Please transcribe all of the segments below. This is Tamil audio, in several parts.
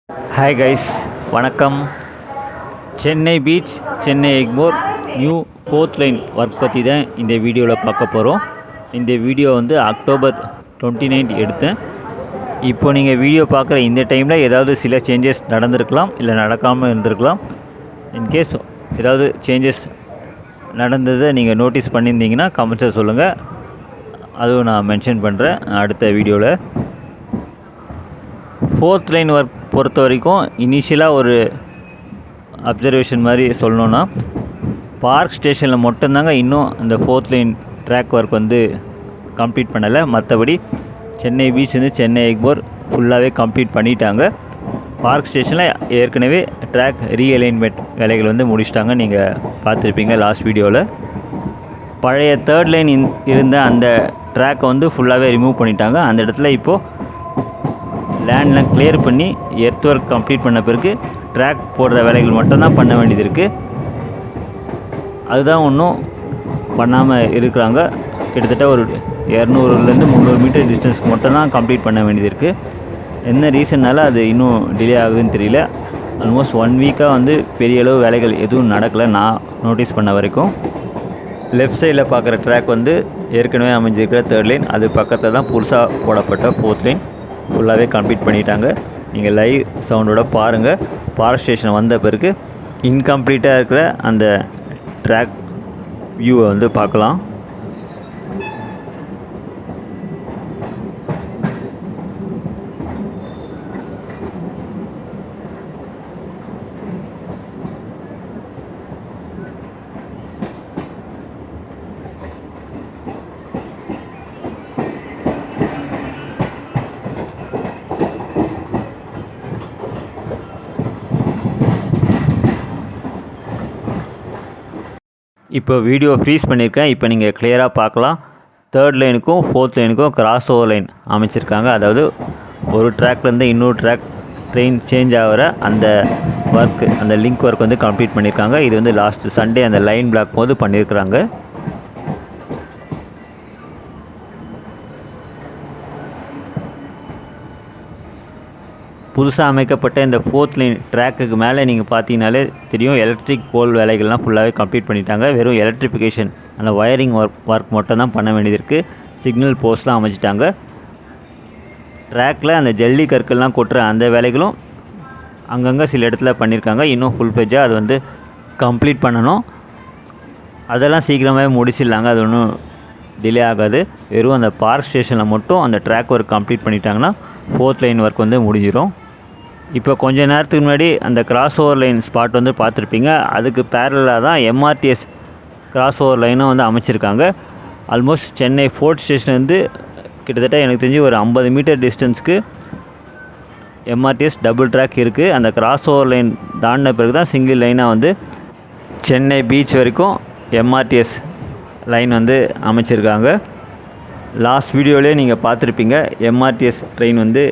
Hi guys, வணக்கம். Chennai beach, Chennai Egmore new 4th line work பற்றி தான் இந்த வீடியோவில் பார்க்க போகிறோம். இந்த வீடியோ வந்து அக்டோபர் 29 எடுத்தேன். இப்போ நீங்கள் வீடியோ பார்க்குற இந்த டைமில் ஏதாவது சில சேஞ்சஸ் நடந்திருக்கலாம், இல்லை நடக்காமல் இருந்திருக்கலாம். இன்கேஸ் ஏதாவது சேஞ்சஸ் நடந்ததை நீங்கள் நோட்டீஸ் பண்ணியிருந்தீங்கன்னா கமெண்ட்ஸில் சொல்லுங்கள். அதுவும் நான் மென்ஷன் பண்ணுறேன் அடுத்த வீடியோவில். 4th லைன் ஒர்க் பொறுத்த வரைக்கும் இனிஷியலாக ஒரு அப்சர்வேஷன் மாதிரி சொல்லணுன்னா, பார்க் ஸ்டேஷனில் மட்டும்தாங்க இன்னும் அந்த 4th லைன் ட்ராக் ஒர்க் வந்து கம்ப்ளீட் பண்ணலை. மற்றபடி சென்னை பீச்லேருந்து சென்னை எக்மோர் ஃபுல்லாகவே கம்ப்ளீட் பண்ணிட்டாங்க. பார்க் ஸ்டேஷனில் ஏற்கனவே ட்ராக் ரீஅலைன்மெண்ட் வேலைகள் வந்து முடிச்சிட்டாங்க. நீங்கள் பார்த்துருப்பீங்க லாஸ்ட் வீடியோவில். பழைய 3rd லைன் இருந்த அந்த ட்ராக்கை வந்து ஃபுல்லாகவே ரிமூவ் பண்ணிட்டாங்க. அந்த இடத்துல இப்போது லேண்ட்லாம் கிளியர் பண்ணி எர்த் ஒர்க் கம்ப்ளீட் பண்ண பிறகு ட்ராக் போடுற வேலைகள் மட்டும்தான் பண்ண வேண்டியது இருக்குது. அதுதான் ஒன்றும் பண்ணாமல் இருக்கிறாங்க. கிட்டத்தட்ட ஒரு 200லேருந்து 300 மீட்டர் டிஸ்டன்ஸ்க்கு மட்டும்தான் கம்ப்ளீட் பண்ண வேண்டியது இருக்குது. என்ன ரீசன்னால் அது இன்னும் டிலே ஆகுதுன்னு தெரியல. ஆல்மோஸ்ட் 1 வீக்காக வந்து பெரிய அளவு வேலைகள் எதுவும் நடக்கலை நான் நோட்டீஸ் பண்ண வரைக்கும். லெஃப்ட் சைடில் பார்க்குற ட்ராக் வந்து ஏற்கனவே அமைஞ்சிருக்கிற 3rd லைன், அது பக்கத்தில் தான் புதுசாக போடப்பட்ட 4th லைன் ஃபுல்லாகவே கம்ப்ளீட் பண்ணிட்டாங்க. நீங்கள் லைவ் சவுண்டோட பாருங்கள். பார்க் ஸ்டேஷன் வந்த பிறகு இன்கம்ப்ளீட்டாக இருக்கிற அந்த ட்ராக் வியூவை வந்து பார்க்கலாம். இப்போ வீடியோ ஃப்ரீஸ் பண்ணியிருக்கேன். இப்போ நீங்கள் கிளியராக பார்க்கலாம். 3rd லைனுக்கும் 4th லைனுக்கும் கிராஸ் ஓவர் லைன் அமைச்சிருக்காங்க. அதாவது ஒரு ட்ராக்லேருந்து இன்னொரு ட்ராக் ட்ரெயின் சேஞ்ச் ஆகிற அந்த ஒர்க்கு, அந்த லிங்க் ஒர்க் வந்து கம்ப்ளீட் பண்ணியிருக்காங்க. இது வந்து லாஸ்ட் சண்டே அந்த லைன் பிளாக் போது பண்ணியிருக்கிறாங்க. புதுசாக அமைக்கப்பட்ட இந்த 4th லைன் ட்ராக்குக்கு மேலே நீங்கள் பார்த்தீங்கனாலே தெரியும், எலக்ட்ரிக் போல் வேலைகள்லாம் ஃபுல்லாகவே கம்ப்ளீட் பண்ணிட்டாங்க. வெறும் எலக்ட்ரிஃபிகேஷன் அந்த ஒயரிங் ஒர்க் மட்டும் தான் பண்ண வேண்டியது இருக்குது. சிக்னல் போஸ்ட்லாம் அமைச்சிட்டாங்க. ட்ராக்கில் அந்த ஜல்லி கற்கள்லாம் கொட்டுற அந்த வேலைகளும் அங்கங்கே சில இடத்துல பண்ணியிருக்காங்க. இன்னும் ஃபுல் பேஜாக அது வந்து கம்ப்ளீட் பண்ணணும். அதெல்லாம் சீக்கிரமாகவே முடிச்சிடலாங்க. அது ஒன்றும் டிலே ஆகாது. வெறும் அந்த பார்க் ஸ்டேஷனில் மட்டும் அந்த ட்ராக் ஒர்க் கம்ப்ளீட் பண்ணிட்டாங்கன்னா 4th லைன் ஒர்க் வந்து முடிஞ்சிடும். இப்போ கொஞ்ச நேரத்துக்கு முன்னாடி அந்த கிராஸ் ஓவர் லைன் ஸ்பாட் வந்து பார்த்துருப்பீங்க. அதுக்கு பேரலாக தான் எம்ஆர்டிஎஸ் கிராஸ் ஓவர் லைனும் வந்து அமைச்சிருக்காங்க. ஆல்மோஸ்ட் சென்னை ஃபோர்ட் ஸ்டேஷன்லேருந்து கிட்டத்தட்ட எனக்கு தெரிஞ்சு ஒரு 50 மீட்டர் டிஸ்டன்ஸ்க்கு எம்ஆர்டிஎஸ் டபுள் ட்ராக் இருக்குது. அந்த கிராஸ் ஓவர் லைன் தாண்டின பிறகு தான் சிங்கிள் லைனாக வந்து சென்னை பீச் வரைக்கும் எம்ஆர்டிஎஸ் லைன் வந்து அமைச்சிருக்காங்க. லாஸ்ட் வீடியோவிலே நீங்கள் பார்த்துருப்பீங்க, எம்ஆர்டிஎஸ் ட்ரெயின் வந்து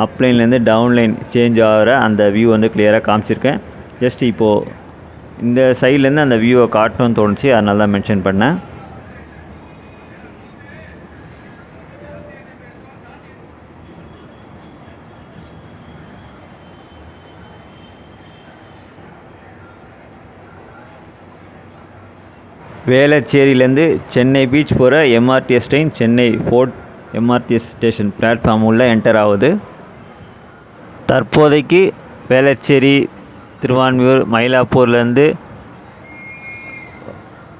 அப்லைன்லேருந்து டவுன் லைன் சேஞ்ச் ஆகிற அந்த வியூ வந்து கிளியராக காமிச்சிருக்கேன். ஜஸ்ட் இப்போது இந்த சைட்லேருந்து அந்த வியூவை காட்டணும்னு தோணுச்சு, அதனால தான் மென்ஷன் பண்ணேன். வேளச்சேரியிலேருந்து சென்னை பீச் போகிற MRTS train Chennai fort MRTS station platform உள்ள என்டர் ஆகுது. தற்போதைக்கு வேளச்சேரி, திருவான்மியூர், மயிலாப்பூர்லேருந்து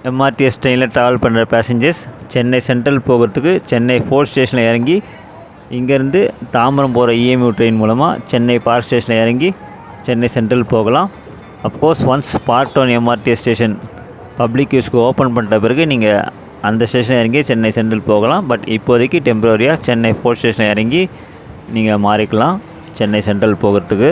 எம்ஆர்டிஎஸ் ட்ரெயினில் ட்ராவல் பண்ணுற பேசஞ்சர்ஸ் சென்னை சென்ட்ரல் போகிறதுக்கு சென்னை ஃபோர்ட் ஸ்டேஷனில் இறங்கி இங்கேருந்து தாம்பரம் போகிற இஎம்யூ ட்ரெயின் மூலமாக சென்னை பார்க் ஸ்டேஷனில் இறங்கி சென்னை சென்ட்ரல் போகலாம். Of course once part 1 MRTS station public யூஸ்க்கு ஓப்பன் பண்ணுற பிறகு நீங்கள் அந்த ஸ்டேஷனில் இறங்கி சென்னை சென்ட்ரல் போகலாம். பட் இப்போதைக்கு டெம்பரரியாக சென்னை ஃபோர்ட் ஸ்டேஷனில் இறங்கி நீங்கள் மாறிக்கலாம் சென்னை சென்ட்ரல் போகிறதுக்கு.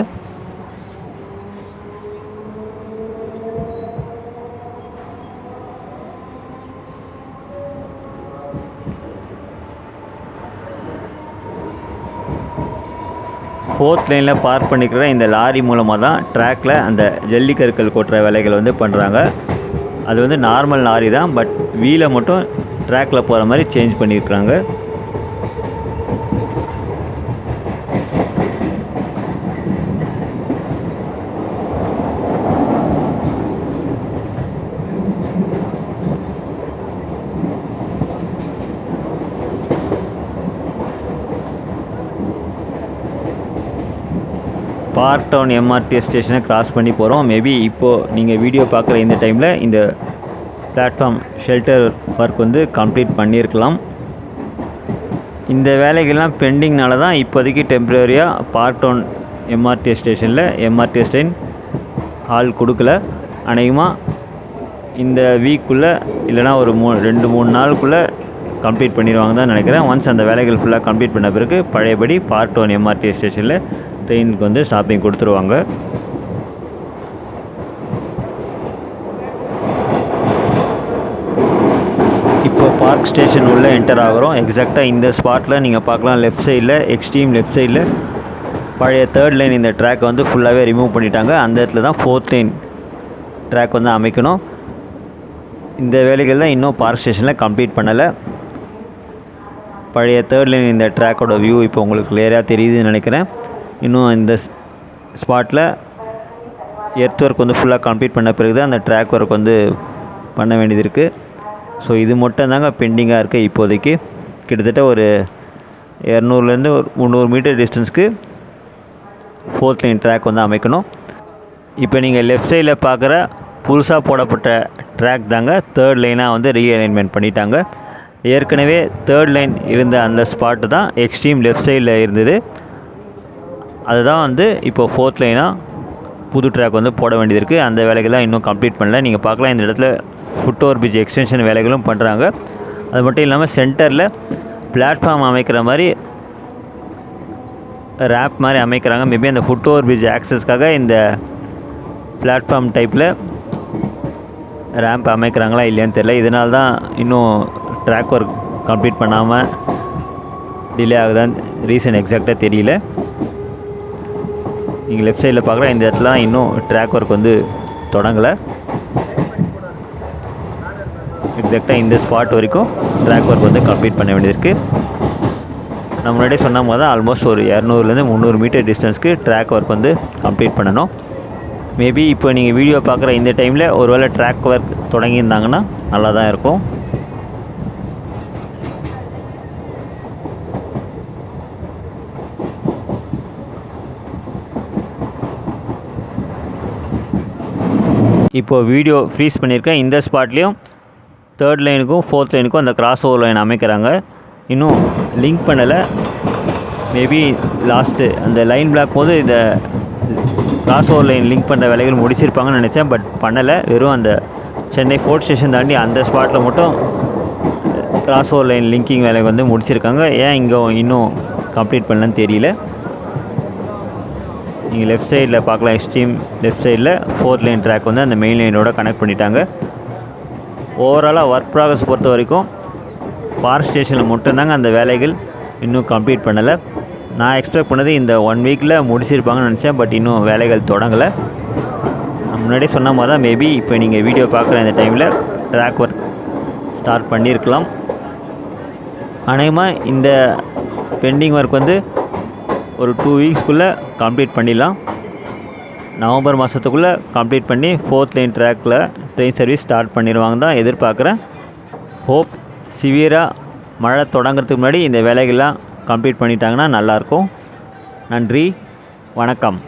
ஃபோர்த் லைனில் பார்க் பண்ணிக்கிற இந்த லாரி மூலமாக தான் ட்ராக்கில் அந்த ஜல்லிக்கற்கள் கொட்டுற வேலைகள் வந்து பண்ணுறாங்க. அது வந்து நார்மல் லாரி தான், பட் வீலை மட்டும் ட்ராக்கில் போகிற மாதிரி சேஞ்ச் பண்ணியிருக்கிறாங்க. பார்க் டவுன் எம்ஆர்டிஎஸ் ஸ்டேஷனை கிராஸ் பண்ணி போகிறோம். மேபி இப்போது நீங்கள் வீடியோ பார்க்குற இந்த டைமில் இந்த பிளாட்ஃபார்ம் ஷெல்டர் ஒர்க் வந்து கம்ப்ளீட் பண்ணியிருக்கலாம். இந்த வேலைகள்லாம் பெண்டிங்னால தான் இப்போதைக்கு டெம்ப்ரரியாக பார்க் டவுன் எம்ஆர்டிஎஸ் ஸ்டேஷனில் எம்ஆர்டிஎஸ் ட்ரெயின் ஆள் கொடுக்கல. அநேகமாக இந்த வீக்குள்ளே இல்லைனா ஒரு 2-3 நாளுக்குள்ளே கம்ப்ளீட் பண்ணிடுவாங்க தான் நினைக்கிறேன். ஒன்ஸ் அந்த வேலைகள் ஃபுல்லாக கம்ப்ளீட் பண்ண பிறகு பழையபடி பார்க் டவுன் எம்ஆர்டிஎஸ் ஸ்டேஷனில் ட்ரெயினுக்கு வந்து ஸ்டாப்பிங் கொடுத்துருவாங்க. இப்போ பார்க் ஸ்டேஷன் உள்ளே என்டர் ஆகிறோம். எக்ஸாக்டாக இந்த ஸ்பாட்டில் நீங்கள் பார்க்கலாம், லெஃப்ட் சைடில் எக்ஸ்ட்ரீம் லெஃப்ட் சைடில் பழைய 3rd லைன் இந்த ட்ராக் வந்து ஃபுல்லாகவே ரிமூவ் பண்ணிட்டாங்க. அந்த இடத்துல தான் 4th லைன் ட்ராக் வந்து அமைக்கணும். இந்த வேலைகள் தான் இன்னும் பார்க் ஸ்டேஷனில் கம்ப்ளீட் பண்ணலை. பழைய 3rd லைன் இந்த ட்ராக்கோட வியூ இப்போ உங்களுக்கு கிளியராக தெரியுதுன்னு நினைக்கிறேன். இன்னும் இந்த ஸ்பாட்டில் எர்த் ஒர்க் வந்து ஃபுல்லாக கம்ப்ளீட் பண்ண பிறகு தான் அந்த ட்ராக் ஒர்க் வந்து பண்ண வேண்டியது இருக்குது. ஸோ இது மட்டும் தாங்க பெண்டிங்காக இருக்குது இப்போதைக்கு. கிட்டத்தட்ட ஒரு 200லேருந்து ஒரு 300 மீட்டர் டிஸ்டன்ஸ்க்கு 4th லைன் ட்ராக் வந்து அமைக்கணும். இப்போ நீங்கள் லெஃப்ட் சைடில் பார்க்குற புதுசாக போடப்பட்ட ட்ராக் தாங்க 3rd லைனாக வந்து ரீஅலைன்மெண்ட் பண்ணிட்டாங்க. ஏற்கனவே 3rd லைன் இருந்த அந்த ஸ்பாட்டு தான் எக்ஸ்ட்ரீம் லெஃப்ட் சைடில் இருந்தது. அதுதான் வந்து இப்போது 4th லைனாக புது ட்ராக் வந்து போட வேண்டியது இருக்குது. அந்த வேலைகள் தான் இன்னும் கம்ப்ளீட் பண்ணல. நீங்கள் பார்க்கலாம், இந்த இடத்துல ஃபுட் ஓவர் பிரிட்ஜ் எக்ஸ்டென்ஷன் வேலைகளும் பண்ணுறாங்க. அது மட்டும் இல்லாமல் சென்டரில் பிளாட்ஃபார்ம் அமைக்கிற மாதிரி ரேப் மாதிரி அமைக்கிறாங்க. மேபி அந்த ஃபுட் ஓவர் பிரிட்ஜ் ஆக்சஸ்க்காக இந்த பிளாட்ஃபார்ம் டைப்பில் ரேம்ப் அமைக்கிறாங்களா இல்லையான்னு தெரியல. இதனால தான் இன்னும் ட்ராக் ஒர்க் கம்ப்ளீட் பண்ணாமல் டிலே ஆகுதான்னு ரீசன் எக்ஸாக்டாக தெரியல. நீங்கள் லெஃப்ட் சைடில் பார்க்குற இந்த இடத்துல இன்னும் ட்ராக் ஒர்க் வந்து தொடங்கலை. எக்ஸாக்டாக இந்த ஸ்பாட் வரைக்கும் ட்ராக் ஒர்க் வந்து கம்ப்ளீட் பண்ண வேண்டியது இருக்குது. நம்ம முன்னாடியே சொன்ன போது தான் ஆல்மோஸ்ட் ஒரு 200லேருந்து 300 மீட்டர் டிஸ்டன்ஸ்க்கு ட்ராக் ஒர்க் வந்து கம்ப்ளீட் பண்ணணும். மேபி இப்போ நீங்கள் வீடியோ பார்க்குற இந்த டைமில் ஒரு வேளை ட்ராக் ஒர்க் தொடங்கியிருந்தாங்கன்னா நல்லா தான் இருக்கும். இப்போது வீடியோ ஃப்ரீஸ் பண்ணியிருக்கேன். இந்த ஸ்பாட்லேயும் 3rd லைனுக்கும் 4th லைனுக்கும் அந்த கிராஸ் ஓவர் லைன் அமைக்கிறாங்க. இன்னும் லிங்க் பண்ணலை. மேபி லாஸ்ட்டு அந்த லைன் பிளாக் போது இந்த கிராஸ் ஓவர் லைன் லிங்க் பண்ணுற வேலைகள் முடிச்சிருப்பாங்கன்னு நினச்சேன். பட் பண்ணலை. வெறும் அந்த சென்னை ஃபோர்ட் ஸ்டேஷன் தாண்டி அந்த ஸ்பாட்டில் மட்டும் கிராஸ் ஓவர் லைன் லிங்கிங் வேலை வந்து முடிச்சிருக்காங்க. ஏன் இங்கே இன்னும் கம்ப்ளீட் பண்ணலன்னு தெரியல. நீங்கள் லெஃப்ட் சைடில் பார்க்கலாம், எக்ஸ்ட்ரீம் லெஃப்ட் சைடில் 4th லைன் ட்ராக் வந்து அந்த மெயின் லைனோட கனெக்ட் பண்ணிட்டாங்க. ஓவராலாக ஒர்க் ப்ராக்ரஸ் பொறுத்த வரைக்கும் பார்க் ஸ்டேஷனில் மட்டும்தாங்க அந்த வேலைகள் இன்னும் கம்ப்ளீட் பண்ணலை. நான் எக்ஸ்பெக்ட் பண்ணது இந்த 1 வீக்கில் முடிச்சிருப்பாங்கன்னு நினச்சேன். பட் இன்னும் வேலைகள் தொடங்கலை. நான் முன்னாடியே சொன்ன மாதிரி தான் மேபி இப்போ நீங்கள் வீடியோ பார்க்குற இந்த டைமில் ட்ராக் ஒர்க் ஸ்டார்ட் பண்ணியிருக்கலாம். அநேகமாக இந்த பெண்டிங் ஒர்க் வந்து ஒரு 2 வீக்ஸ்க்குள்ளே கம்ப்ளீட் பண்ணிடலாம். நவம்பர் மாதத்துக்குள்ளே கம்ப்ளீட் பண்ணி 4th லைன் ட்ராக்கில் ட்ரெயின் சர்வீஸ் ஸ்டார்ட் பண்ணிடுவாங்க தான் எதிர்பார்க்குறேன். ஹோப் சிவியராக மழை தொடங்கிறதுக்கு முன்னாடி இந்த வேலைகள்லாம் கம்ப்ளீட் பண்ணிட்டாங்கன்னா நல்லாயிருக்கும். நன்றி, வணக்கம்.